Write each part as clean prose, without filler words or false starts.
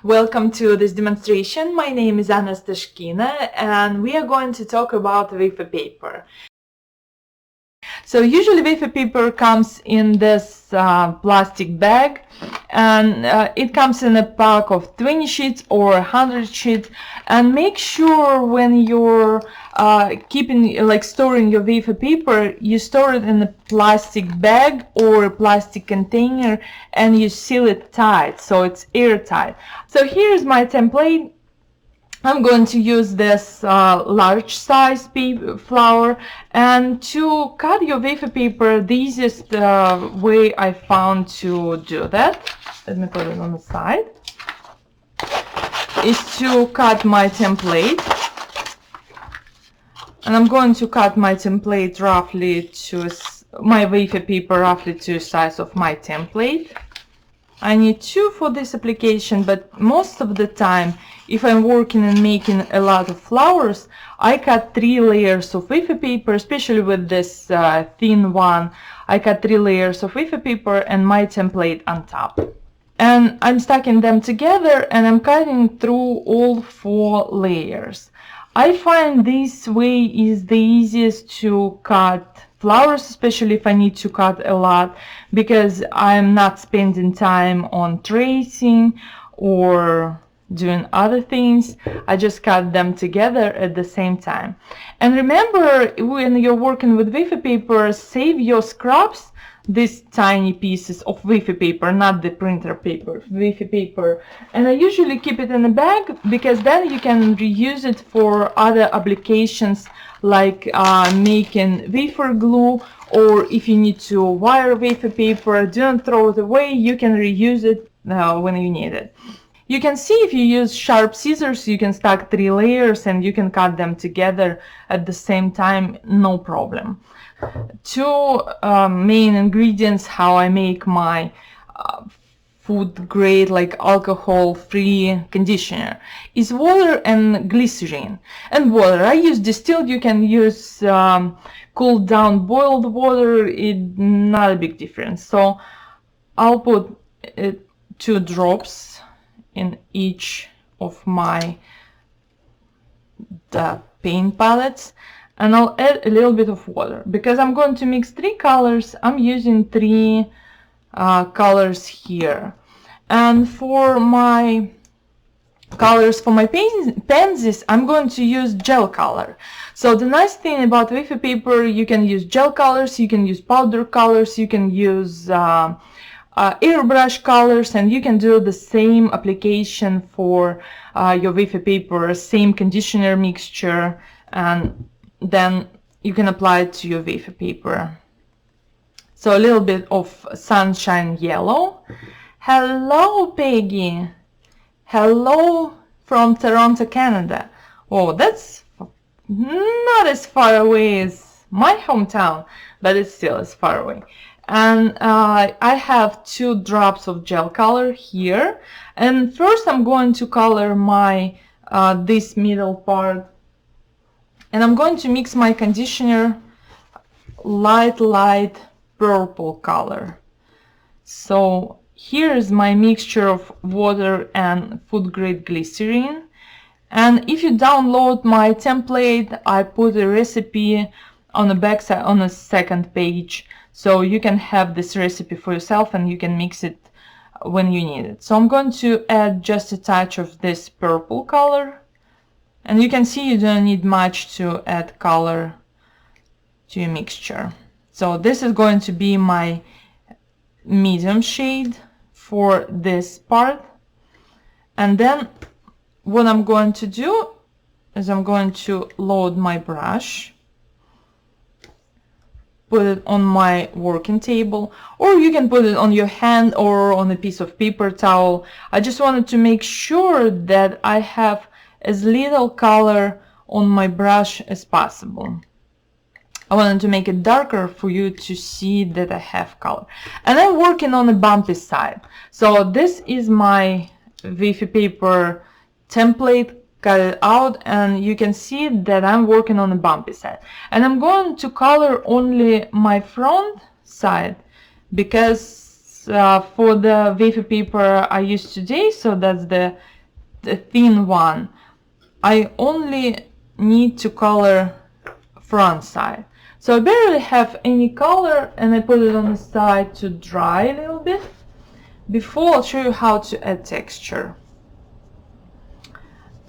Welcome to this demonstration. My name is Astashkina and we are going to talk about wafer paper. So usually wafer paper comes in this plastic bag, and it comes in a pack of 20 sheets or 100 sheets. And make sure when you're storing your wafer paper, you store it in a plastic bag or a plastic container and you seal it tight so it's airtight. So here's my template. I'm going to use this large size flour, and to cut your wafer paper, the easiest way I found to do that, let me put it on the side, is to cut my template. And I'm going to cut my template roughly to my wafer paper roughly to the size of my template. I need 2 for this application, but most of the time, if I'm working and making a lot of flowers, I cut 3 layers of wafer paper, especially with this thin one. I cut 3 layers of wafer paper and my template on top. And I'm stacking them together and I'm cutting through all 4 layers. I find this way is the easiest to cut flowers, especially if I need to cut a lot, because I'm not spending time on tracing or doing other things. I just cut them together at the same time. And remember, when you're working with wafer paper, save your scraps, these tiny pieces of wafer paper, not the printer paper, wafer paper. And I usually keep it in a bag because then you can reuse it for other applications, like making wafer glue, or if you need to wire wafer paper, don't throw it away, you can reuse it when you need it. You can see if you use sharp scissors, you can stack 3 layers and you can cut them together at the same time, no problem. 2 main ingredients how I make my food grade, like alcohol free conditioner, is water and glycerin. And water, I use distilled, you can use cooled down boiled water, not a big difference. So I'll put 2 drops in each of my paint palettes, and I'll add a little bit of water because I'm going to mix 3 colors. I'm using 3 colors here. And for my colors for my pansies, I'm going to use gel color. So the nice thing about wafer paper, you can use gel colors, you can use powder colors, you can use airbrush colors, and you can do the same application for your wafer paper, same conditioner mixture, and then you can apply it to your wafer paper. So a little bit of sunshine yellow. Hello, Peggy. Hello from Toronto, Canada. Oh, that's not as far away as my hometown, but it's still as far away. And I have 2 drops of gel color here. And first I'm going to color my this middle part. And I'm going to mix my conditioner light purple color. So here is my mixture of water and food grade glycerin. And if you download my template, I put a recipe on the back side, on the second page, so you can have this recipe for yourself and you can mix it when you need it. So I'm going to add just a touch of this purple color, and you can see you don't need much to add color to your mixture. So this is going to be my medium shade for this part. And then what I'm going to do is I'm going to load my brush, put it on my working table, or you can put it on your hand or on a piece of paper towel. I just wanted to make sure that I have as little color on my brush as possible. I wanted to make it darker for you to see that I have color. And I'm working on a bumpy side. So this is my wafer paper template, cut it out, and you can see that I'm working on a bumpy side. And I'm going to color only my front side because for the wafer paper I used today, so that's the thin one. I only need to color front side. So I barely have any color, and I put it on the side to dry a little bit. Before, I'll show you how to add texture.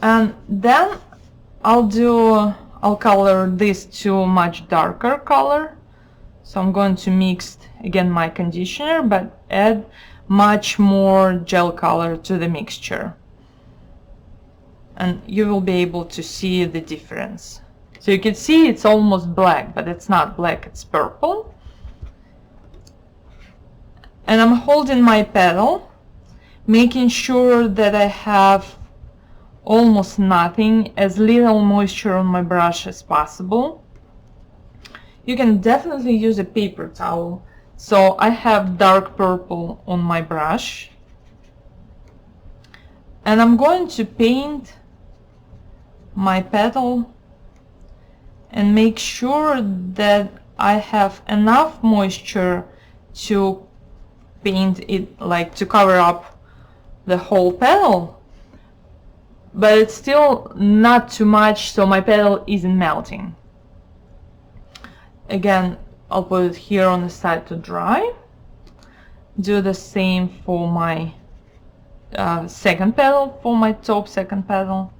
And then I'll color this to much darker color. So I'm going to mix again my conditioner, but add much more gel color to the mixture. And you will be able to see the difference. So you can see it's almost black, but it's not black, it's purple. And I'm holding my petal, making sure that I have almost nothing, as little moisture on my brush as possible. You can definitely use a paper towel. So I have dark purple on my brush. And I'm going to paint my petal and make sure that I have enough moisture to paint it, like to cover up the whole petal, but it's still not too much so my petal isn't melting. Again, I'll put it here on the side to dry. Do the same for my second petal, for my top second petal.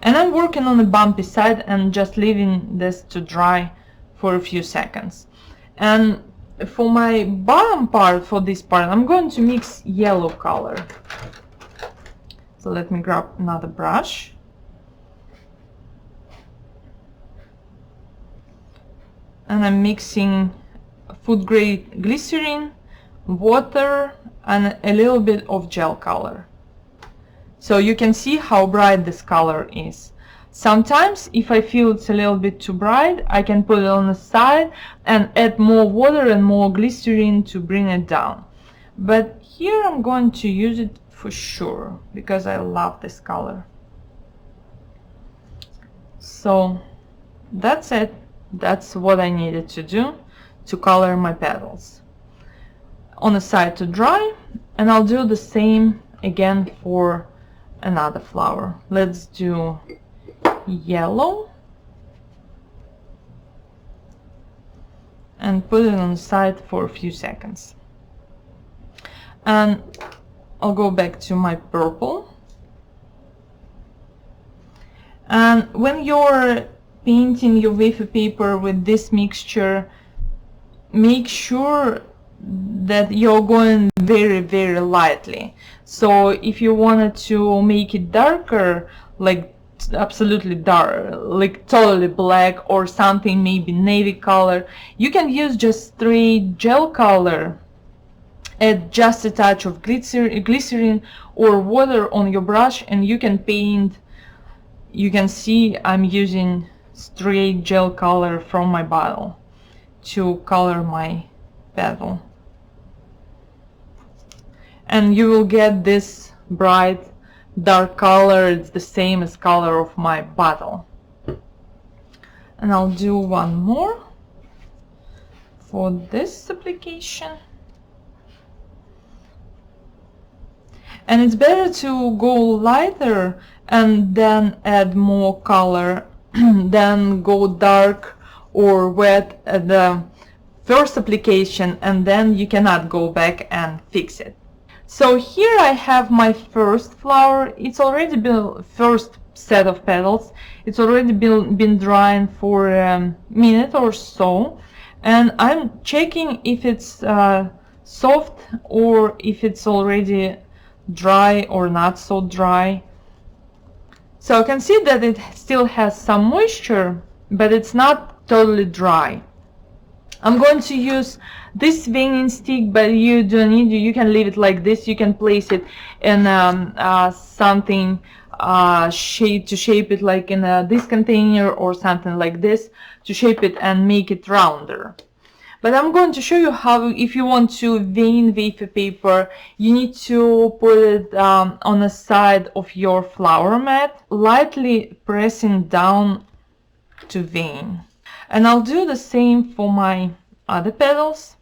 And I'm working on the bumpy side and just leaving this to dry for a few seconds. And for my bottom part, for this part, I'm going to mix yellow color. So let me grab another brush. And I'm mixing food grade glycerin, water, and a little bit of gel color. So you can see how bright this color is. Sometimes if I feel it's a little bit too bright, I can put it on the side and add more water and more glycerin to bring it down. But here I'm going to use it for sure because I love this color. So that's it. That's what I needed to do to color my petals. On the side to dry, and I'll do the same again for another flower. Let's do yellow and put it on the side for a few seconds. And I'll go back to my purple. And when you're painting your wafer paper with this mixture, make sure that you're going very, very lightly. So if you wanted to make it darker, like absolutely dark, like totally black or something, maybe navy color, you can use just straight gel color. Add just a touch of glycerin or water on your brush and you can paint. You can see I'm using straight gel color from my bottle to color my petal. And you will get this bright dark color. It's the same as color of my bottle. And I'll do one more for this application. And it's better to go lighter and then add more color than go dark or wet at the first application and then you cannot go back and fix it. So here I have my first flower. It's already been first set of petals. It's already been drying for a minute or so, and I'm checking if it's soft or if it's already dry or not so dry. So I can see that it still has some moisture, but it's not totally dry. I'm going to use this veining stick, but you don't need to. You can leave it like this. You can place it in something to shape it, like in this container or something like this, to shape it and make it rounder. But I'm going to show you how, if you want to vein wafer paper, you need to put it on the side of your flower mat, lightly pressing down to vein. And I'll do the same for my other petals.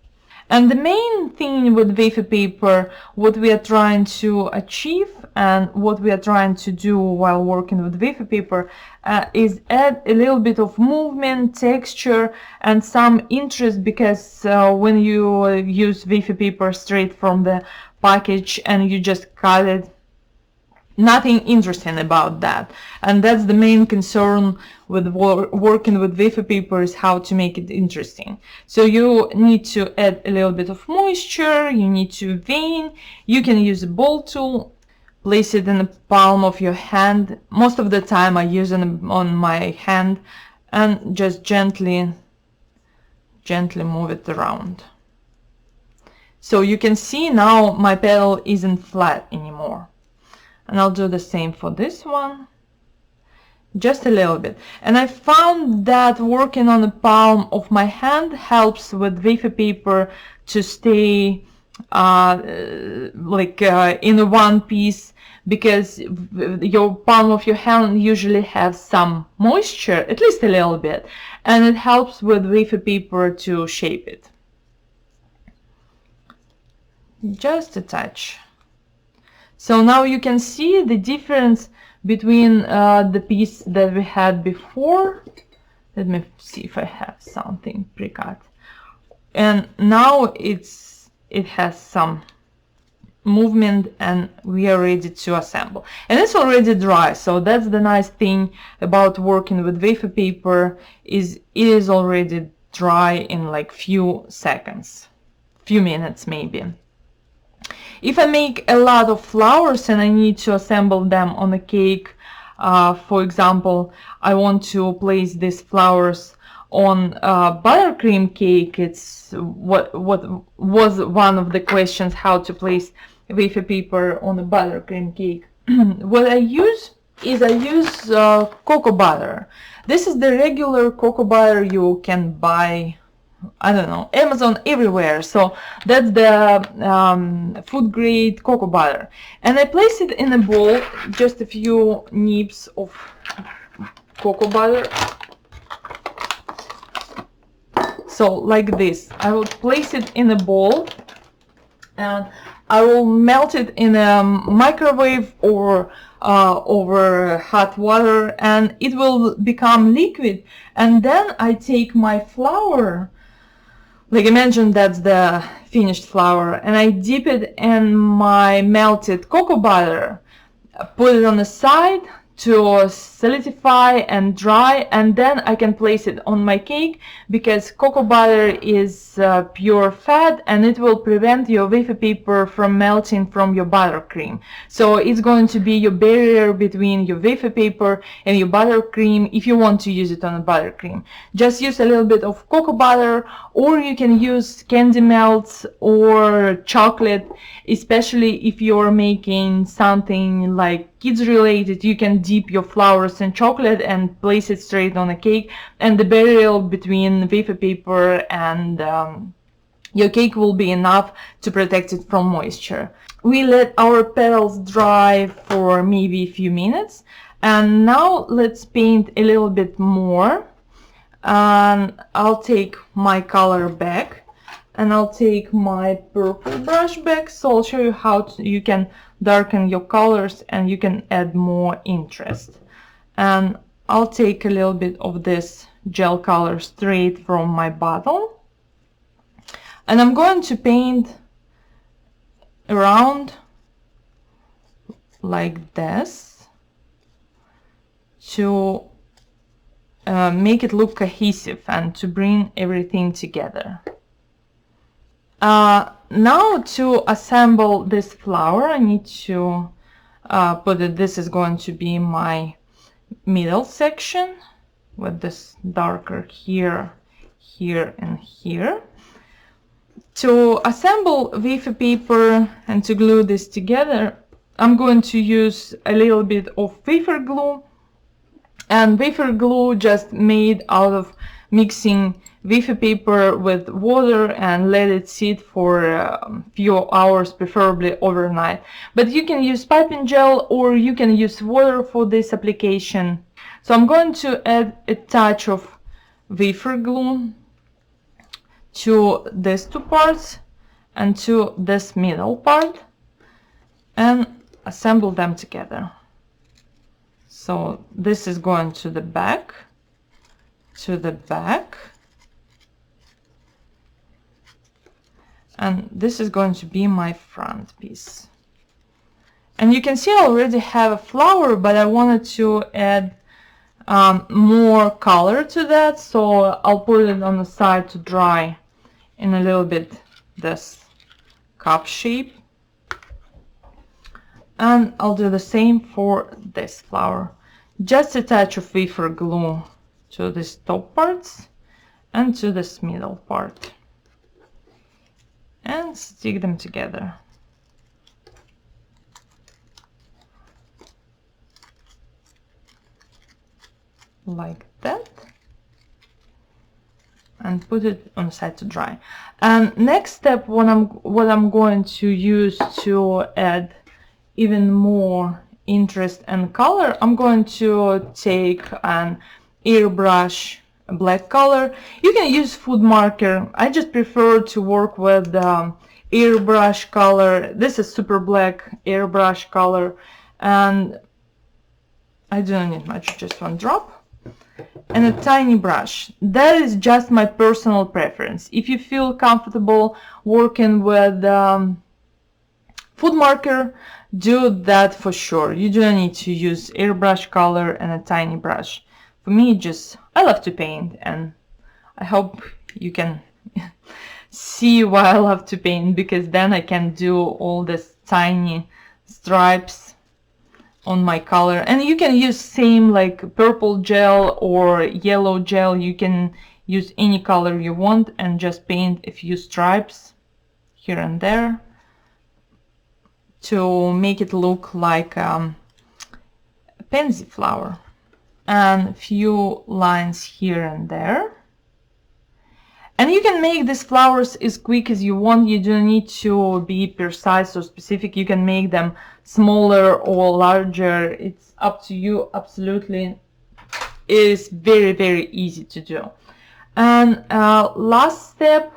And the main thing with wafer paper, what we are trying to achieve and what we are trying to do while working with wafer paper is add a little bit of movement, texture, and some interest, because when you use wafer paper straight from the package and you just cut it, nothing interesting about that. And that's the main concern with working with wafer paper, is how to make it interesting. So you need to add a little bit of moisture, you need to vein. You can use a ball tool, place it in the palm of your hand. Most of the time I use it on my hand, and just gently move it around. So you can see now my petal isn't flat anymore. And I'll do the same for this one, just a little bit. And I found that working on the palm of my hand helps with wafer paper to stay in one piece, because your palm of your hand usually has some moisture, at least a little bit, and it helps with wafer paper to shape it. Just a touch. So now you can see the difference between the piece that we had before. Let me see if I have something pre-cut. And now it has some movement, and we are ready to assemble. And it's already dry, so that's the nice thing about working with wafer paper, is it is already dry in like few seconds, few minutes maybe. If I make a lot of flowers and I need to assemble them on a cake, for example, I want to place these flowers on buttercream cake. It's what was one of the questions, how to place wafer paper on a buttercream cake. What I use is cocoa butter. This is the regular cocoa butter you can buy, I don't know, Amazon, everywhere. So that's the food grade cocoa butter, and I place it in a bowl, just a few nibs of cocoa butter. So like this, I will place it in a bowl, and I will melt it in a microwave or over hot water, and it will become liquid. And then I take my flour, like imagine that's the finished flour, and I dip it in my melted cocoa butter, put it on the side to solidify and dry, and then I can place it on my cake, because cocoa butter is pure fat, and it will prevent your wafer paper from melting from your buttercream. So it's going to be your barrier between your wafer paper and your buttercream if you want to use it on a buttercream. Just use a little bit of cocoa butter, or you can use candy melts or chocolate, especially if you're making something like kids related. You can dip your flowers in chocolate and place it straight on a cake, and the barrier between wafer paper and your cake will be enough to protect it from moisture. We let our petals dry for maybe a few minutes, and now let's paint a little bit more. And I'll take my color back, and I'll take my purple brush back, so I'll show you how you can darken your colors and you can add more interest. And I'll take a little bit of this gel color straight from my bottle, and I'm going to paint around like this to make it look cohesive and to bring everything together. Now to assemble this flower, I need to put it, this is going to be my middle section with this darker here, here and here. To assemble wafer paper and to glue this together, I'm going to use a little bit of wafer glue, and wafer glue just made out of mixing wafer paper with water and let it sit for a few hours, preferably overnight. But you can use piping gel or you can use water for this application. So I'm going to add a touch of wafer glue to these two parts and to this middle part and assemble them together. So this is going to the back, and this is going to be my front piece. And you can see I already have a flower, but I wanted to add more color to that, so I'll put it on the side to dry in a little bit this cup shape. And I'll do the same for this flower. Just a touch of wafer glue to these top parts and to this middle part, and stick them together. Like that, and put it on the side to dry. And next step, what I'm going to use to add even more interest and color, I'm going to take an airbrush black color. You can use food marker. I just prefer to work with airbrush color. This is super black airbrush color, and I don't need much, just one drop. And a tiny brush. That is just my personal preference. If you feel comfortable working with food marker, do that for sure. You don't need to use airbrush color and a tiny brush. For me, I love to paint, and I hope you can see why I love to paint, because then I can do all these tiny stripes on my color. And you can use same like purple gel or yellow gel. You can use any color you want and just paint a few stripes here and there to make it look like a pansy flower, and a few lines here and there. And you can make these flowers as quick as you want. You don't need to be precise or specific. You can make them smaller or larger. It's up to you. Absolutely, it is very, very easy to do. And last step,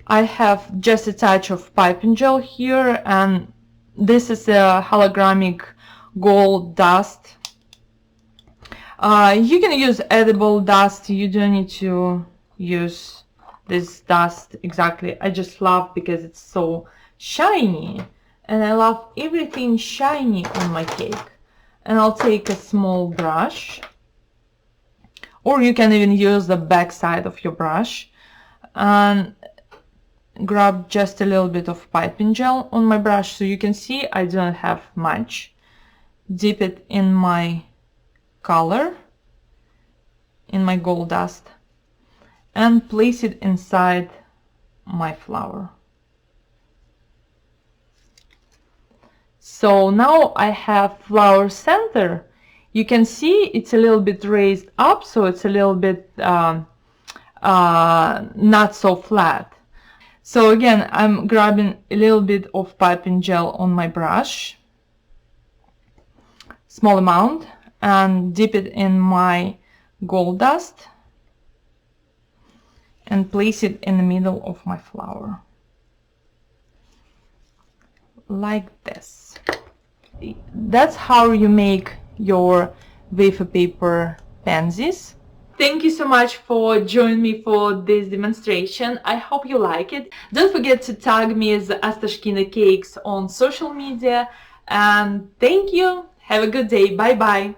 I have just a touch of piping gel here, and this is a holographic gold dust. You can use edible dust. You don't need to use this dust exactly. I just love because it's so shiny, and I love everything shiny on my cake. And I'll take a small brush, or you can even use the back side of your brush, and grab just a little bit of piping gel on my brush. So you can see I don't have much. Dip it in my color, in my gold dust, and place it inside my flower. So now I have flower center. You can see it's a little bit raised up, so it's a little bit not so flat. So again, I'm grabbing a little bit of piping gel on my brush, small amount, and dip it in my gold dust and place it in the middle of my flower, like this. That's how you make your wafer paper pansies. Thank you so much for joining me for this demonstration. I hope you like it. Don't forget to tag me as Astashkina Cakes on social media. And thank you. Have a good day. Bye bye.